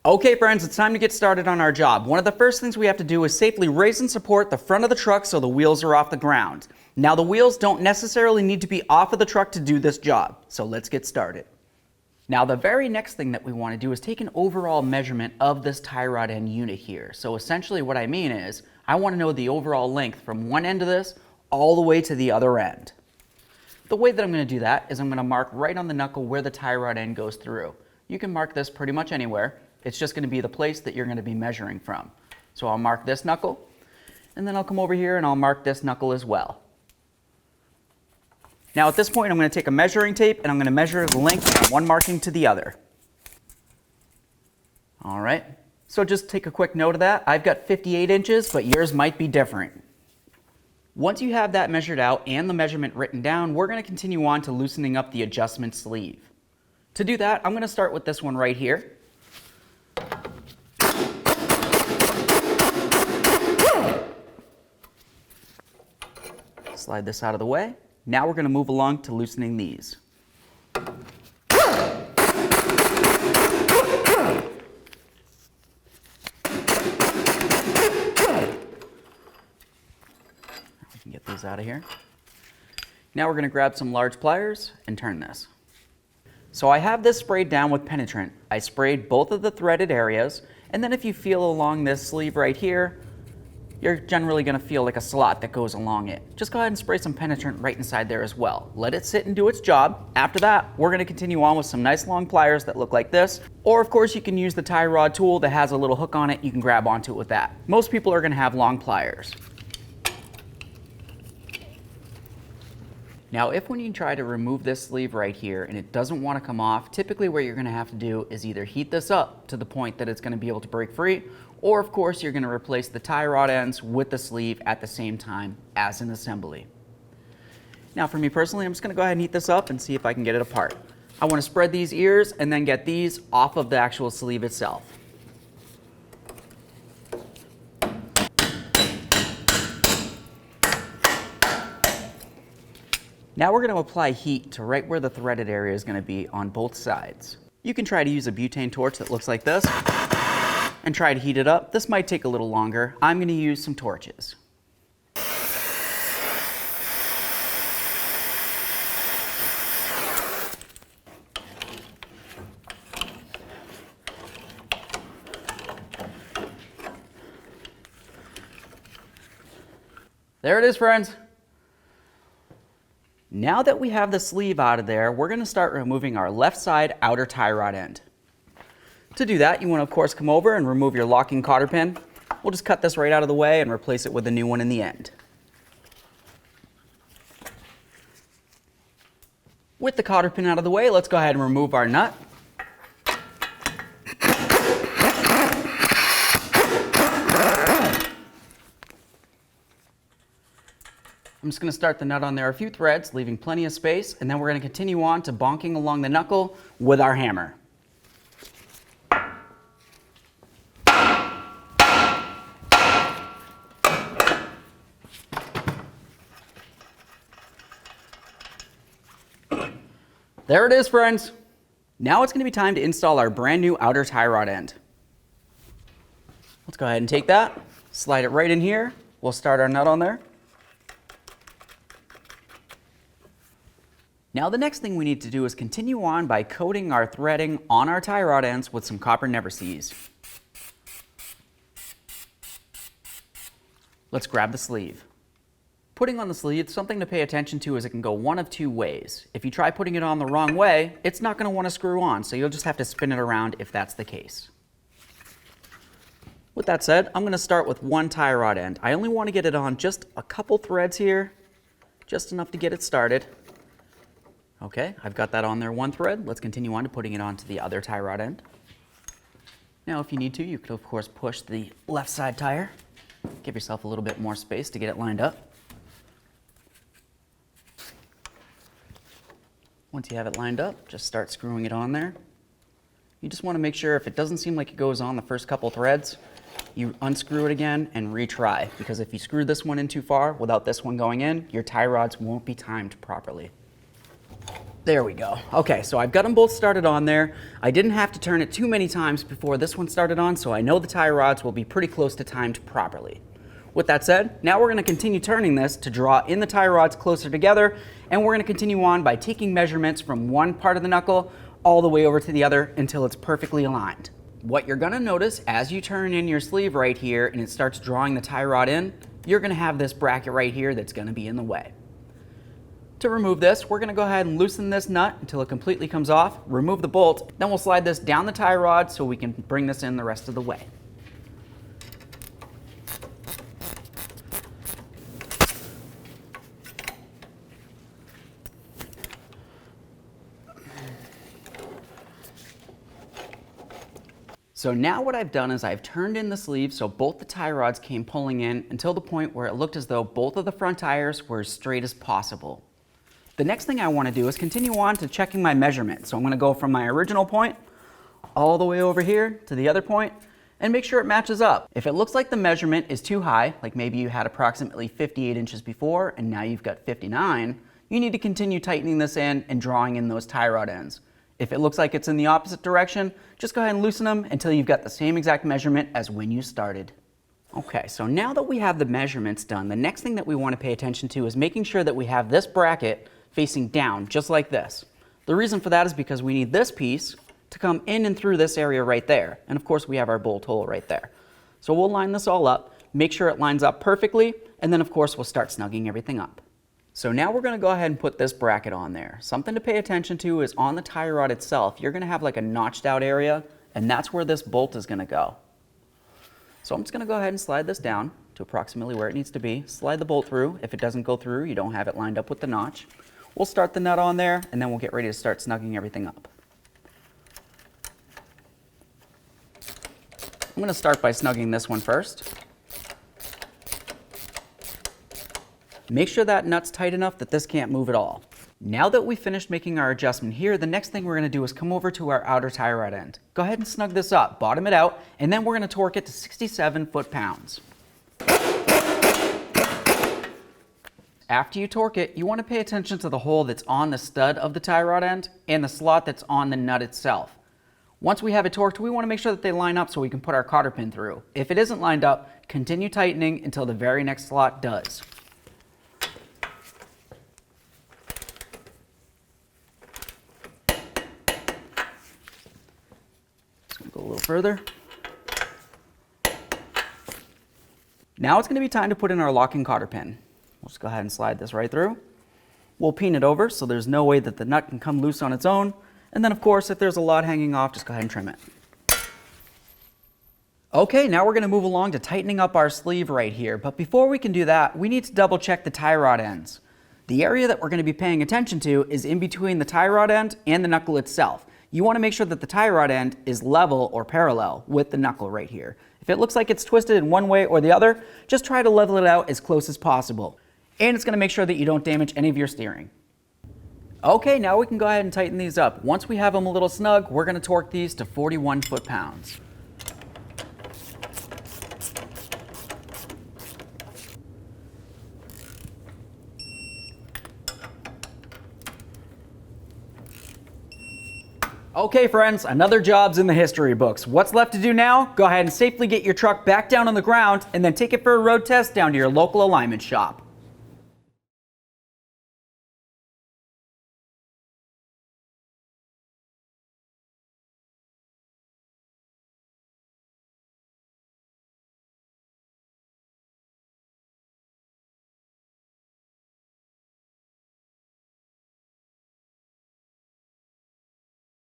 Okay friends, it's time to get started on our job. One of the first things we have to do is safely raise and support the front of the truck so the wheels are off the ground. Now the wheels don't necessarily need to be off of the truck to do this job, so let's get started. Now the very next thing that we want to do is take an overall measurement of this tie rod end unit here. So essentially what I mean is, I want to know the overall length from one end of this all the way to the other end. The way that I'm going to do that is I'm going to mark right on the knuckle where the tie rod end goes through. You can mark this pretty much anywhere. It's just going to be the place that you're going to be measuring from. So I'll mark this knuckle, and then I'll come over here and I'll mark this knuckle as well. Now at this point I'm going to take a measuring tape and I'm going to measure the length from one marking to the other. All right, so just take a quick note of that. I've got 58 inches, but yours might be different. Once you have that measured out and the measurement written down, we're going to continue on to loosening up the adjustment sleeve. To do that, I'm going to start with this one right here. Slide this out of the way. Now we're going to move along to loosening these. We can get these out of here. Now we're going to grab some large pliers and turn this. So I have this sprayed down with penetrant. I sprayed both of the threaded areas, and then if you feel along this sleeve right here, you're generally going to feel like a slot that goes along it. Just go ahead and spray some penetrant right inside there as well. Let it sit and do its job. After that, we're going to continue on with some nice long pliers that look like this. Or of course you can use the tie rod tool that has a little hook on it. You can grab onto it with that. Most people are going to have long pliers. Now if when you try to remove this sleeve right here and it doesn't want to come off, typically what you're going to have to do is either heat this up to the point that it's going to be able to break free, or of course you're going to replace the tie rod ends with the sleeve at the same time as an assembly. Now for me personally, I'm just going to go ahead and heat this up and see if I can get it apart. I want to spread these ears and then get these off of the actual sleeve itself. Now we're going to apply heat to right where the threaded area is going to be on both sides. You can try to use a butane torch that looks like this and try to heat it up. This might take a little longer. I'm going to use some torches. There it is, friends. Now that we have the sleeve out of there, we're going to start removing our left side outer tie rod end. To do that, you want to of course come over and remove your locking cotter pin. We'll just cut this right out of the way and replace it with a new one in the end. With the cotter pin out of the way, let's go ahead and remove our nut. I'm just going to start the nut on there a few threads, leaving plenty of space, and then we're going to continue on to bonking along the knuckle with our hammer. There it is, friends. Now it's going to be time to install our brand new outer tie rod end. Let's go ahead and take that, slide it right in here. We'll start our nut on there. Now the next thing we need to do is continue on by coating our threading on our tie rod ends with some copper never sees. Let's grab the sleeve. Putting on the sleeve, something to pay attention to is it can go one of two ways. If you try putting it on the wrong way, it's not going to want to screw on, so you'll just have to spin it around if that's the case. With that said, I'm going to start with one tie rod end. I only want to get it on just a couple threads here, just enough to get it started. Okay, I've got that on there one thread. Let's continue on to putting it onto the other tie rod end. Now if you need to, you could of course push the left side tire. Give yourself a little bit more space to get it lined up. Once you have it lined up, just start screwing it on there. You just want to make sure if it doesn't seem like it goes on the first couple threads, you unscrew it again and retry, because if you screw this one in too far without this one going in, your tie rods won't be timed properly. There we go. Okay, so I've got them both started on there. I didn't have to turn it too many times before this one started on, so I know the tie rods will be pretty close to timed properly. With that said, now we're going to continue turning this to draw in the tie rods closer together, and we're going to continue on by taking measurements from one part of the knuckle all the way over to the other until it's perfectly aligned. What you're going to notice as you turn in your sleeve right here and it starts drawing the tie rod in, you're going to have this bracket right here that's going to be in the way. To remove this, we're going to go ahead and loosen this nut until it completely comes off, remove the bolt, then we'll slide this down the tie rod so we can bring this in the rest of the way. So now what I've done is I've turned in the sleeve so both the tie rods came pulling in until the point where it looked as though both of the front tires were as straight as possible. The next thing I want to do is continue on to checking my measurement. So I'm going to go from my original point all the way over here to the other point and make sure it matches up. If it looks like the measurement is too high, like maybe you had approximately 58 inches before and now you've got 59, you need to continue tightening this in and drawing in those tie rod ends. If it looks like it's in the opposite direction, just go ahead and loosen them until you've got the same exact measurement as when you started. Okay, so now that we have the measurements done, the next thing that we want to pay attention to is making sure that we have this bracket facing down, just like this. The reason for that is because we need this piece to come in and through this area right there. And of course we have our bolt hole right there. So we'll line this all up, make sure it lines up perfectly, and then of course we'll start snugging everything up. So now we're going to go ahead and put this bracket on there. Something to pay attention to is on the tie rod itself, you're going to have like a notched out area, and that's where this bolt is going to go. So I'm just going to go ahead and slide this down to approximately where it needs to be. Slide the bolt through. If it doesn't go through, you don't have it lined up with the notch. We'll start the nut on there, and then we'll get ready to start snugging everything up. I'm going to start by snugging this one first. Make sure that nut's tight enough that this can't move at all. Now that we've finished making our adjustment here, the next thing we're going to do is come over to our outer tie rod end. Go ahead and snug this up, bottom it out, and then we're going to torque it to 67 foot-pounds. After you torque it, you want to pay attention to the hole that's on the stud of the tie rod end and the slot that's on the nut itself. Once we have it torqued, we want to make sure that they line up so we can put our cotter pin through. If it isn't lined up, continue tightening until the very next slot does. Go a little further. Now it's going to be time to put in our locking cotter pin. We'll just go ahead and slide this right through. We'll pin it over so there's no way that the nut can come loose on its own. And then of course, if there's a lot hanging off, just go ahead and trim it. Okay, now we're going to move along to tightening up our sleeve right here. But before we can do that, we need to double check the tie rod ends. The area that we're going to be paying attention to is in between the tie rod end and the knuckle itself. You want to make sure that the tie rod end is level or parallel with the knuckle right here. If it looks like it's twisted in one way or the other, just try to level it out as close as possible. And it's going to make sure that you don't damage any of your steering. Okay, now we can go ahead and tighten these up. Once we have them a little snug, we're going to torque these to 41 foot-pounds. Okay friends, another job's in the history books. What's left to do now? Go ahead and safely get your truck back down on the ground and then take it for a road test down to your local alignment shop.